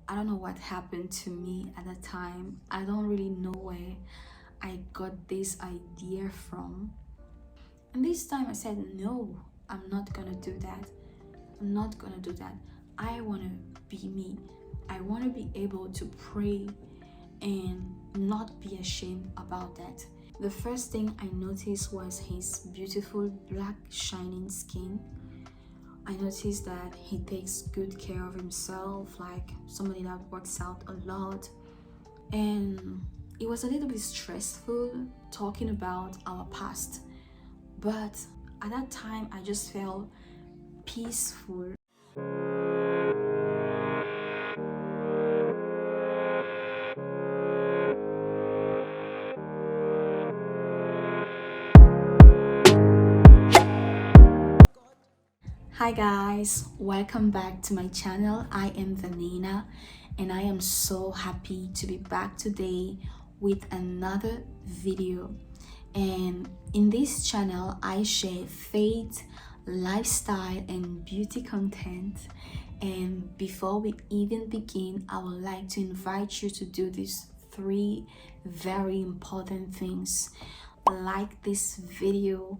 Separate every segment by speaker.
Speaker 1: I don't know what happened to me at that time. I don't really know where I got this idea from. And this time I said, no, I'm not gonna do that. I'm not gonna do that. I wanna be me. I wanna be able to pray and not be ashamed about that. The first thing I noticed was his beautiful black shining skin. I noticed that he takes good care of himself, like somebody that works out a lot. And it was a little bit stressful talking about our past, but at that time I just felt peaceful. Hi guys, welcome back to my channel. I am Vanina and I am so happy to be back today with another video. And in this channel I share faith, lifestyle and beauty content. And before we even begin, I would like to invite you to do these three very important things. Like this video,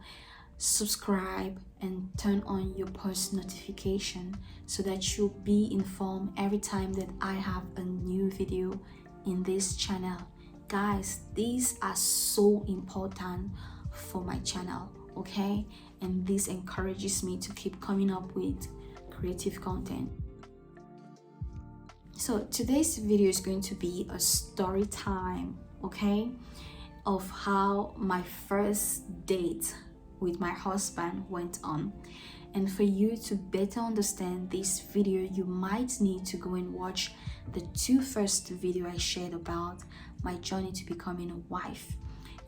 Speaker 1: subscribe and turn on your post notification so that you'll be informed every time that I have a new video in this channel. Guys, these are so important for my channel, okay? And this encourages me to keep coming up with creative content. So today's video is going to be a story time, okay, of how my first date with my husband went on. And for you to better understand this video, you might need to go and watch the two first video I shared about my journey to becoming a wife.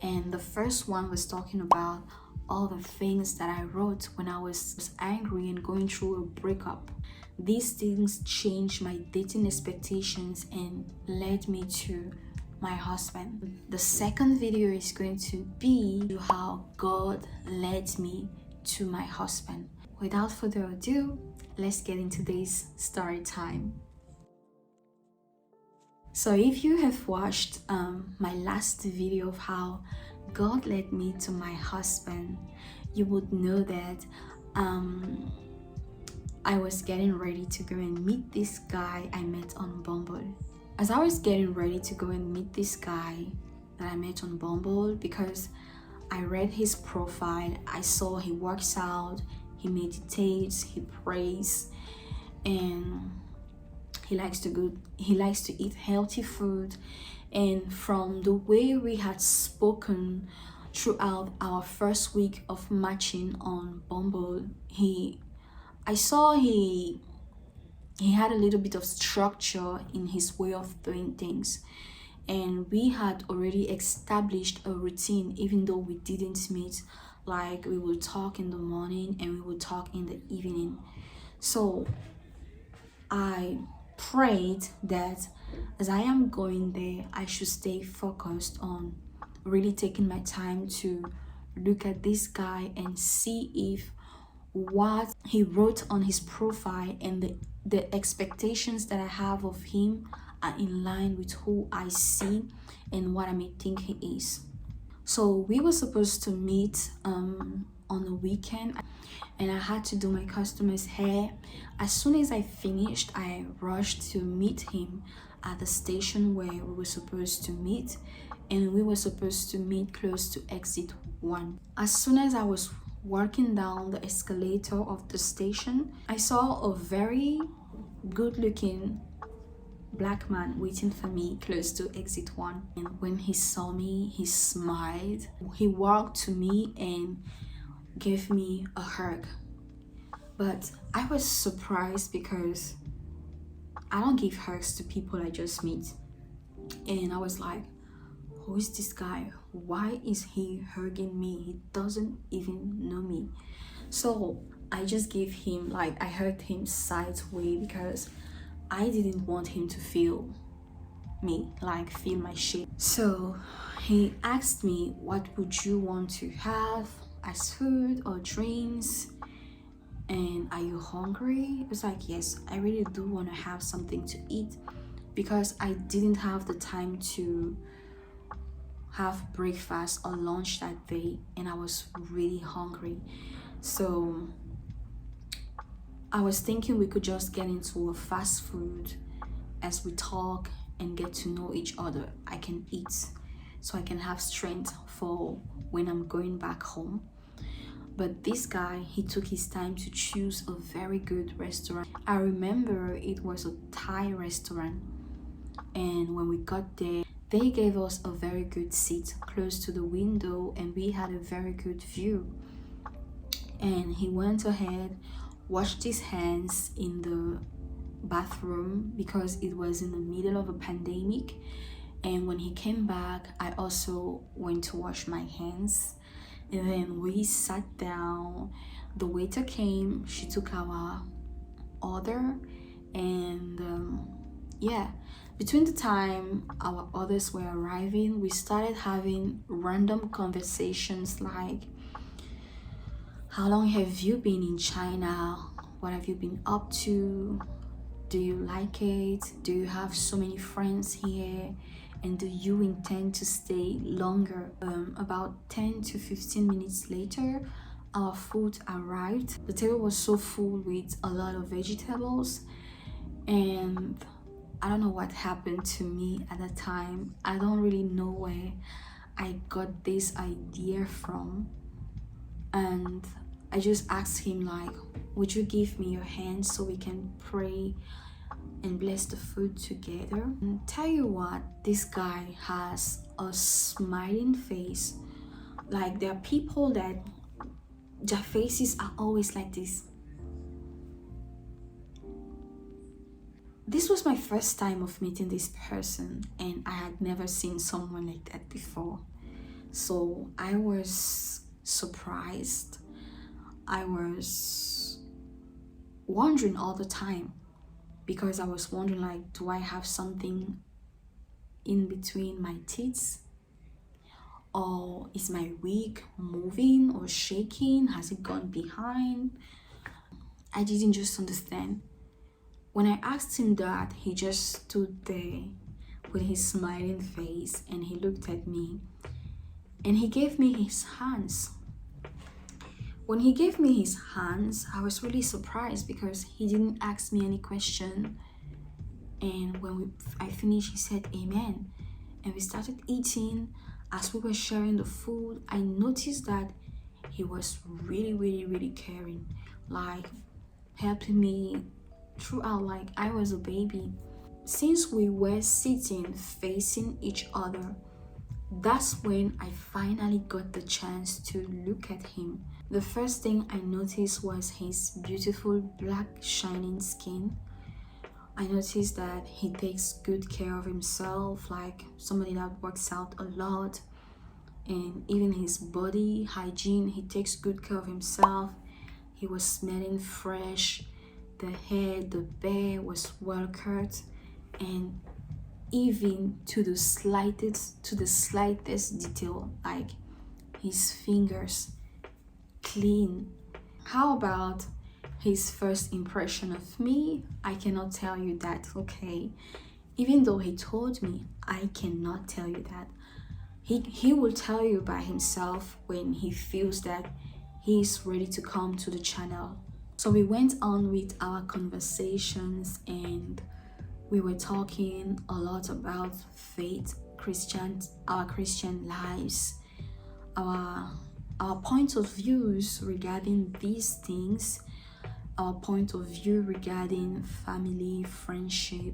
Speaker 1: And the first one was talking about all the things that I wrote when I was angry and going through a breakup. These things changed my dating expectations and led me to my husband. The second video is going to be how God led me to my husband. Without further ado, let's get into this story time. So if you have watched my last video of how God led me to my husband, you would know that I was getting ready to go and meet this guy I met on Bumble. As I was getting ready to go and meet this guy that I met on Bumble, because I read his profile, I saw he works out, he meditates, he prays, and he likes to eat healthy food. And from the way we had spoken throughout our first week of matching on Bumble, I saw he had a little bit of structure in his way of doing things, and we had already established a routine even though we didn't meet. Like, we will talk in the morning and we will talk in the evening. So I prayed that as I am going there, I should stay focused on really taking my time to look at this guy and see if what he wrote on his profile and the expectations that I have of him are in line with who I see and what I may think he is. So we were supposed to meet on the weekend, and I had to do my customer's hair. As soon as I finished, I rushed to meet him at the station where we were supposed to meet, and we were supposed to meet close to exit 1. As soon as I was walking down the escalator of the station, I saw a very good-looking black man waiting for me close to exit 1. And when he saw me, he smiled. He walked to me and gave me a hug. But I was surprised because I don't give hugs to people I just meet. And I was like, who is this guy? Why is he hugging me? He doesn't even know me. So I just gave him, I hugged him sideways because I didn't want him to feel me, feel my shit. So he asked me, what would you want to have as food or drinks? And are you hungry? I was like, yes, I really do want to have something to eat. because I didn't have the time to have breakfast or lunch that day, and I was really hungry. So I was thinking we could just get into a fast food as we talk and get to know each other. I can eat so I can have strength for when I'm going back home. But this guy, he took his time to choose a very good restaurant. I remember it was a Thai restaurant, and when we got there, they gave us a very good seat close to the window, and we had a very good view. And he went ahead, washed his hands in the bathroom because it was in the middle of a pandemic. And when he came back, I also went to wash my hands. And then we sat down. The waiter came, she took our order, and yeah, between the time our orders were arriving, we started having random conversations like, how long have you been in China? What have you been up to? Do you like it? Do you have so many friends here? And do you intend to stay longer? About 10 to 15 minutes later, our food arrived. The table was so full with a lot of vegetables, and I don't know what happened to me at that time. I don't really know where I got this idea from, and I just asked him like, would you give me your hand so we can pray and bless the food together? And tell you what, this guy has a smiling face. Like, there are people that their faces are always like this. This was my first time of meeting this person, and I had never seen someone like that before. So I was surprised. I was wondering all the time, because I was wondering like, do I have something in between my teeth? Or is my wig moving or shaking? Has it gone behind? I didn't just understand. When I asked him that, he just stood there with his smiling face, and he looked at me and he gave me his hands. When he gave me his hands, I was really surprised because he didn't ask me any question. And when I finished, he said amen. And we started eating. As we were sharing the food, I noticed that he was really, really, really caring, like helping me throughout like I was a baby. Since we were sitting facing each other, that's when I finally got the chance to look at him. The first thing I noticed was his beautiful black shining skin. I noticed that he takes good care of himself, like somebody that works out a lot. And even his body hygiene, he takes good care of himself. He was smelling fresh. The hair, the beard was well cut, and even to the slightest detail, like his fingers clean. How about his first impression of me? I cannot tell you that, okay? Even though he told me, I cannot tell you that. He will tell you by himself when he feels that he is ready to come to the channel. So we went on with our conversations, and we were talking a lot about faith, our Christian lives, our point of views regarding these things, our point of view regarding family, friendship,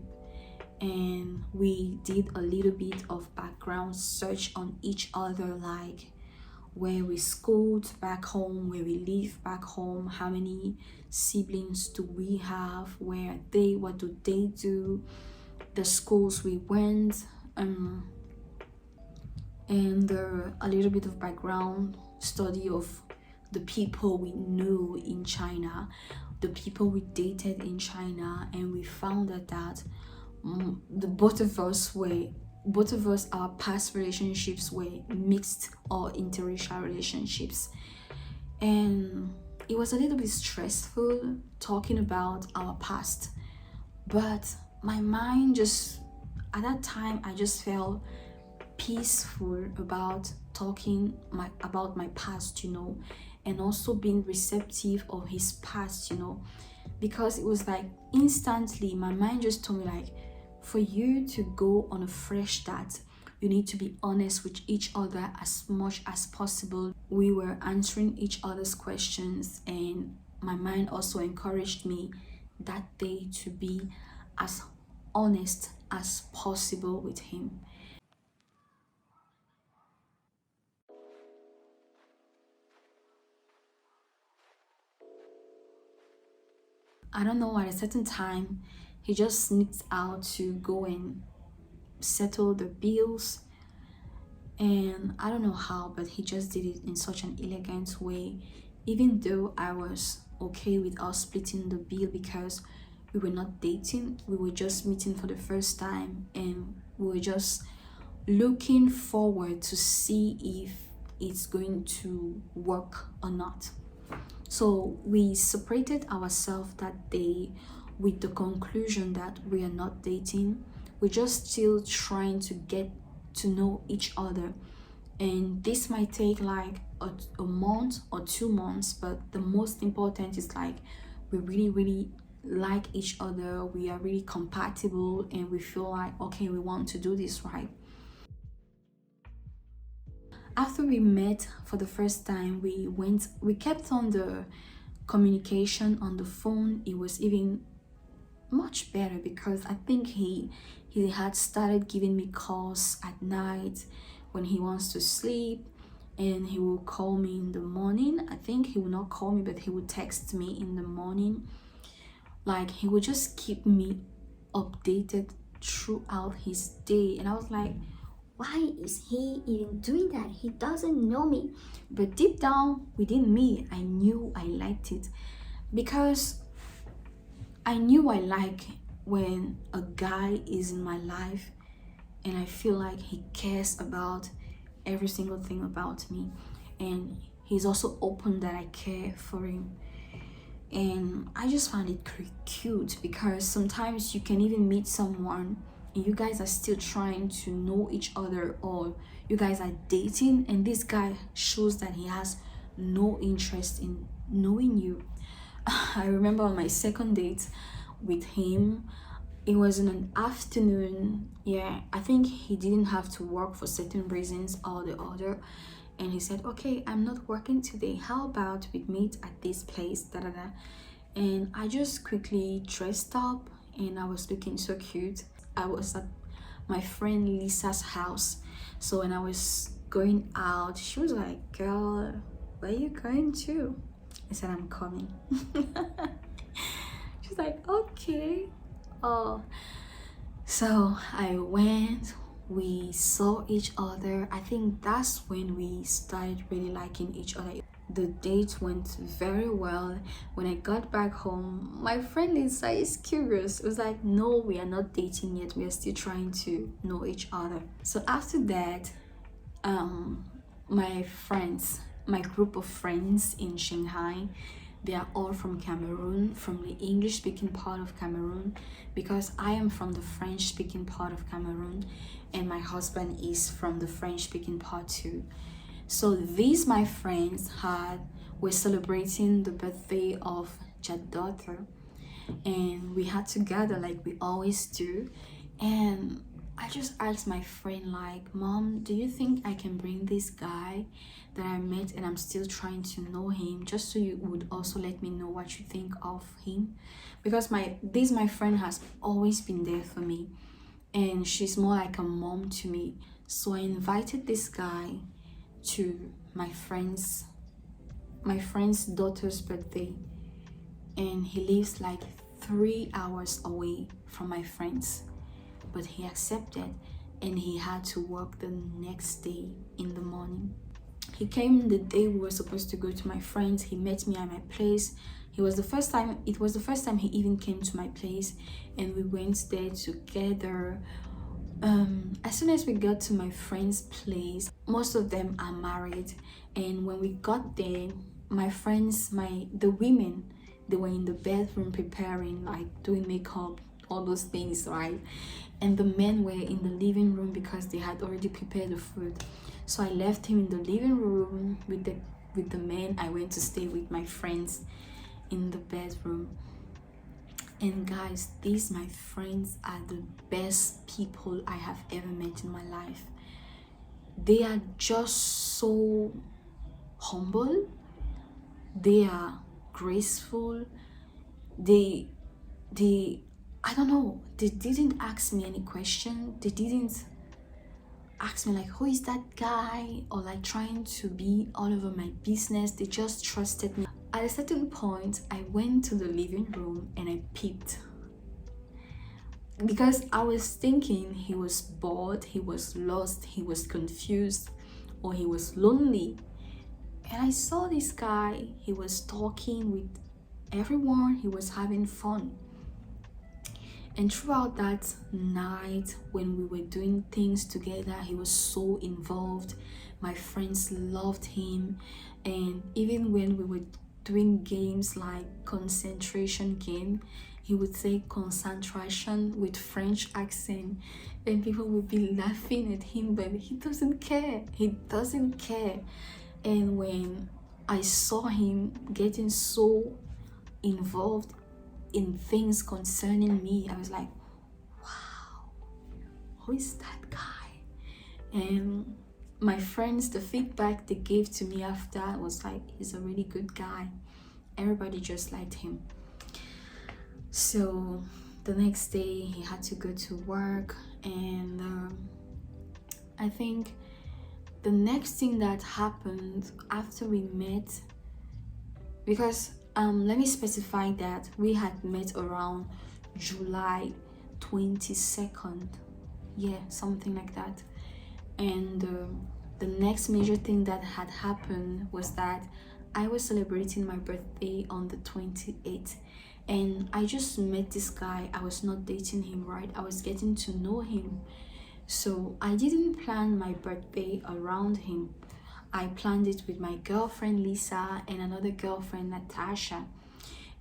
Speaker 1: and we did a little bit of background search on each other, like where we schooled back home, where we live back home, how many siblings do we have, where are they, what do they do, the schools we went, and a little bit of background study of the people we knew in China, the people we dated in China. And we found that both of us, our past relationships were mixed or interracial relationships. And it was a little bit stressful talking about our past, but my mind just at that time I just felt peaceful about talking about my past, and also being receptive of his past, because it was like instantly my mind just told me like, for you to go on a fresh start, you need to be honest with each other as much as possible. We were answering each other's questions, and my mind also encouraged me that day to be as honest as possible with him. I don't know, at a certain time, he just sneaked out to go and settle the bills. And I don't know how, but he just did it in such an elegant way. Even though I was okay with us splitting the bill because we were not dating, we were just meeting for the first time, and we were just looking forward to see if it's going to work or not. So we separated ourselves that day with the conclusion that we are not dating. We're just still trying to get to know each other. And this might take like a month or 2 months, but the most important is like we really, really like each other. We are really compatible, and we feel like, okay, we want to do this, right? After we met for the first time, we kept on the communication on the phone. It was even much better because I think he had started giving me calls at night when he wants to sleep, and he will call me in the morning. I think he will not call me, but he would text me in the morning. Like, he would just keep me updated throughout his day, and I was like, why is he even doing that? He doesn't know me. But deep down within me, I knew I liked it, because I knew I like when a guy is in my life and I feel like he cares about every single thing about me, and he's also open that I care for him. And I just found it cute, because sometimes you can even meet someone and you guys are still trying to know each other, or you guys are dating, and this guy shows that he has no interest in knowing you. I remember on my second date with him, it was in an afternoon. Yeah, I think he didn't have to work for certain reasons or the other, and he said, okay, I'm not working today, how about we meet at this place, da da da. And I just quickly dressed up, and I was looking so cute. I was at my friend Lisa's house, so when I was going out, she was like, girl, where are you going to? I said, I'm coming. She's like, okay. Oh, so I went, we saw each other. I think that's when we started really liking each other. The date went very well. When I got back home, my friend inside is curious. It was like, no, we are not dating yet, we are still trying to know each other. So after that, my friends, my group of friends in Shanghai, they are all from Cameroon, from the English speaking part of Cameroon, because I am from the French speaking part of Cameroon, and my husband is from the French speaking part too. So these my friends were celebrating the birthday of their daughter, and we had to gather like we always do. And I just asked my friend like, mom, do you think I can bring this guy that I met and I'm still trying to know him, just so you would also let me know what you think of him? Because my friend has always been there for me, and she's more like a mom to me. So I invited this guy to my friend's daughter's birthday, and he lives like 3 hours away from my friends, but he accepted, and he had to work the next day in the morning. He came the day we were supposed to go to my friends. He met me at my place. It was the first time he even came to my place, and we went there together. As soon as we got to my friend's place, most of them are married, and when we got there, my friends, the women, they were in the bedroom preparing, like doing makeup, all those things, right? And the men were in the living room because they had already prepared the food. So I left him in the living room with the men. I went to stay with my friends in the bedroom. And guys, these my friends are the best people I have ever met in my life. They are just so humble, they are graceful, they I don't know, they didn't ask me any question, they didn't ask me like, who is that guy, or like trying to be all over my business. They just trusted me. At a certain point, I went to the living room and I peeped, because I was thinking he was bored, he was lost, he was confused, or he was lonely. And I saw this guy, he was talking with everyone, he was having fun. And throughout that night, when we were doing things together, he was so involved. My friends loved him. And even when we were doing games like concentration game, he would say concentration with French accent, and people would be laughing at him, but he doesn't care. He doesn't care. And when I saw him getting so involved in things concerning me, I was like, wow, who is that guy? And my friends, the feedback they gave to me after was like, he's a really good guy. Everybody just liked him. So the next day he had to go to work, and I think the next thing that happened after we met, because let me specify that we had met around July 22nd, yeah, something like that. And the next major thing that had happened was that I was celebrating my birthday on the 28th, and I just met this guy. I was not dating him, right? I was getting to know him. So I didn't plan my birthday around him. I planned it with my girlfriend Lisa and another girlfriend Natasha,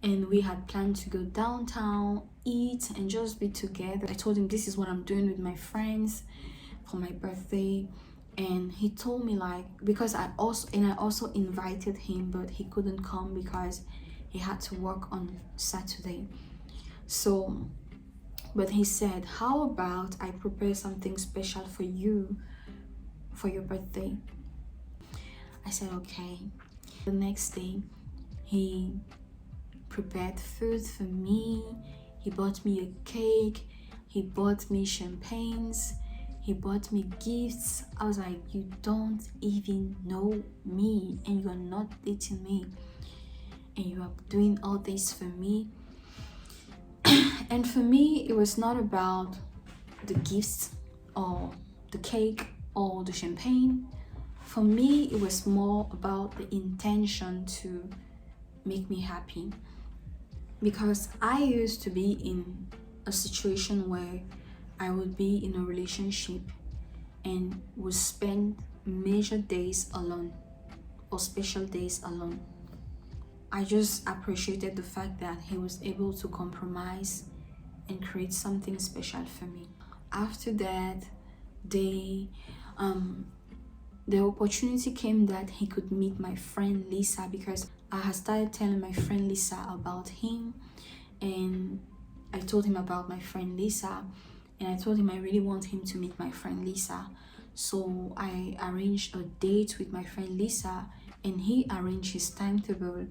Speaker 1: and we had planned to go downtown, eat, and just be together. I told him this is what I'm doing with my friends for my birthday, and he told me like, because I also invited him, but he couldn't come because he had to work on Saturday. So but he said, how about I prepare something special for you for your birthday? I said, okay. The next day, he prepared food for me. He bought me a cake. He bought me champagnes. He bought me gifts. I was like, you don't even know me, and you are not dating me, and you are doing all this for me. And for me, it was not about the gifts or the cake or the champagne. For me, it was more about the intention to make me happy, because I used to be in a situation where I would be in a relationship and would spend major days alone or special days alone. I just appreciated the fact that he was able to compromise and create something special for me. After that, they the opportunity came that he could meet my friend Lisa, because I had started telling my friend Lisa about him, and I told him about my friend Lisa, and I told him I really want him to meet my friend Lisa. So I arranged a date with my friend Lisa, and he arranged his timetable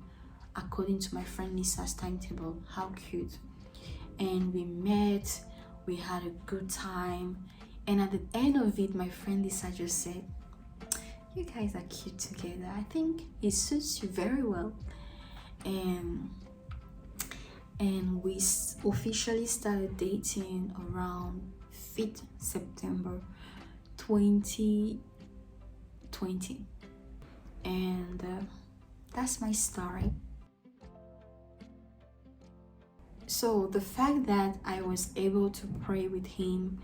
Speaker 1: according to my friend Lisa's timetable. How cute. And we met, we had a good time, and at the end of it, my friend Lisa just said, you guys are cute together. I think it suits you very well. And we officially started dating around 5th September 2020. And that's my story. So the fact that I was able to pray with him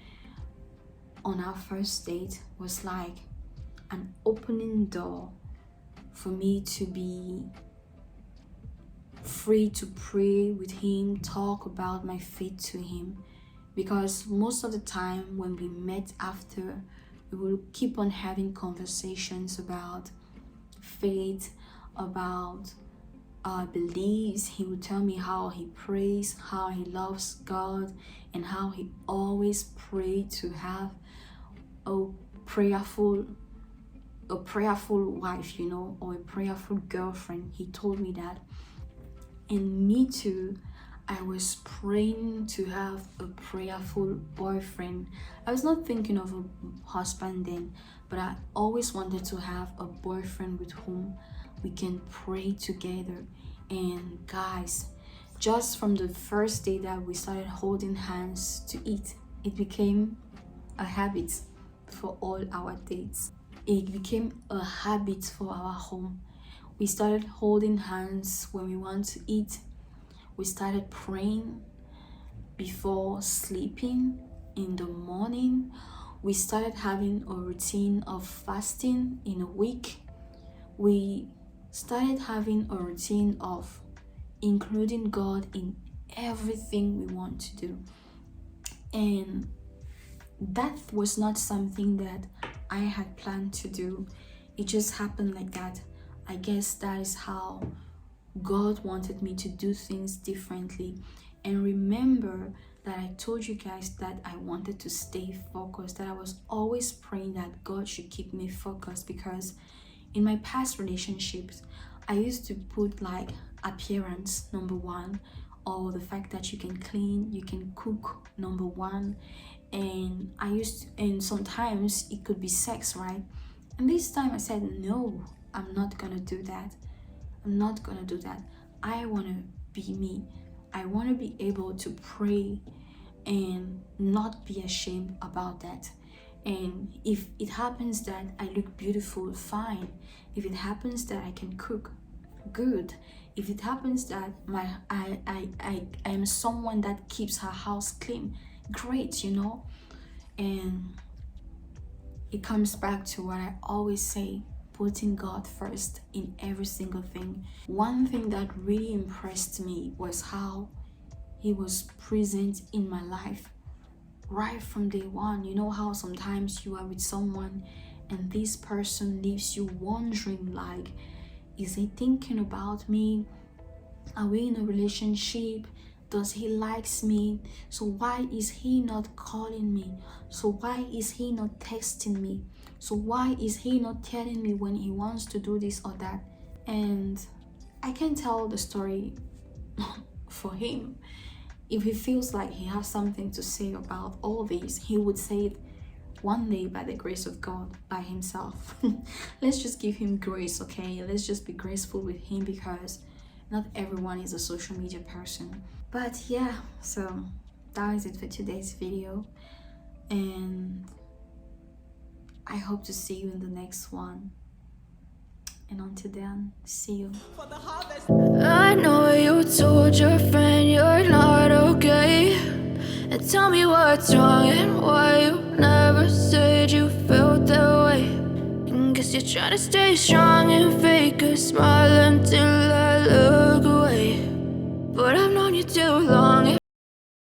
Speaker 1: on our first date was like an opening door for me to be free to pray with him, talk about my faith to him. Because most of the time when we met after, we will keep on having conversations about faith, about our beliefs. He would tell me how he prays, how he loves God, and how he always prayed to have a prayerful wife, or a prayerful girlfriend. He told me that. And me too, I was praying to have a prayerful boyfriend. I was not thinking of a husband then, but I always wanted to have a boyfriend with whom we can pray together. And guys, just from the first day that we started holding hands to eat, it became a habit for all our dates. It became a habit for our home. We started holding hands when we want to eat. We started praying before sleeping in the morning. We started having a routine of fasting in a week. We started having a routine of including God in everything we want to do. And that was not something that I had planned to do. It just happened like that. I guess that is how God wanted me to do things differently. And remember that I told you guys that I wanted to stay focused, that I was always praying that God should keep me focused, because in my past relationships, I used to put like appearance number one, or the fact that you can clean, you can cook number one. And and sometimes it could be sex, right? And this time I said, no, I'm not gonna do that. I'm not gonna do that. I wanna be me. I wanna be able to pray and not be ashamed about that. And if it happens that I look beautiful, fine. If it happens that I can cook, good. If it happens that I am someone that keeps her house clean, great, And it comes back to what I always say, putting God first in every single thing. One thing that really impressed me was how he was present in my life right from day one. You know how sometimes you are with someone and this person leaves you wondering, like, is he thinking about me? Are we in a relationship? Does he likes me? So why is he not calling me? So why is he not texting me? So why is he not telling me when he wants to do this or that? And I can tell the story for him. If he feels like he has something to say about all this, he would say it one day by the grace of God, by himself. Let's just give him grace, okay? Let's just be graceful with him, because not everyone is a social media person. But yeah, so that is it for today's video, and I hope to see you in the next one. And until then, see you.
Speaker 2: I know you told your friend you're not okay, and tell me what's wrong and why you never said you felt that way. And guess you're trying to stay strong and fake a smile until I look away. But I've known you too long.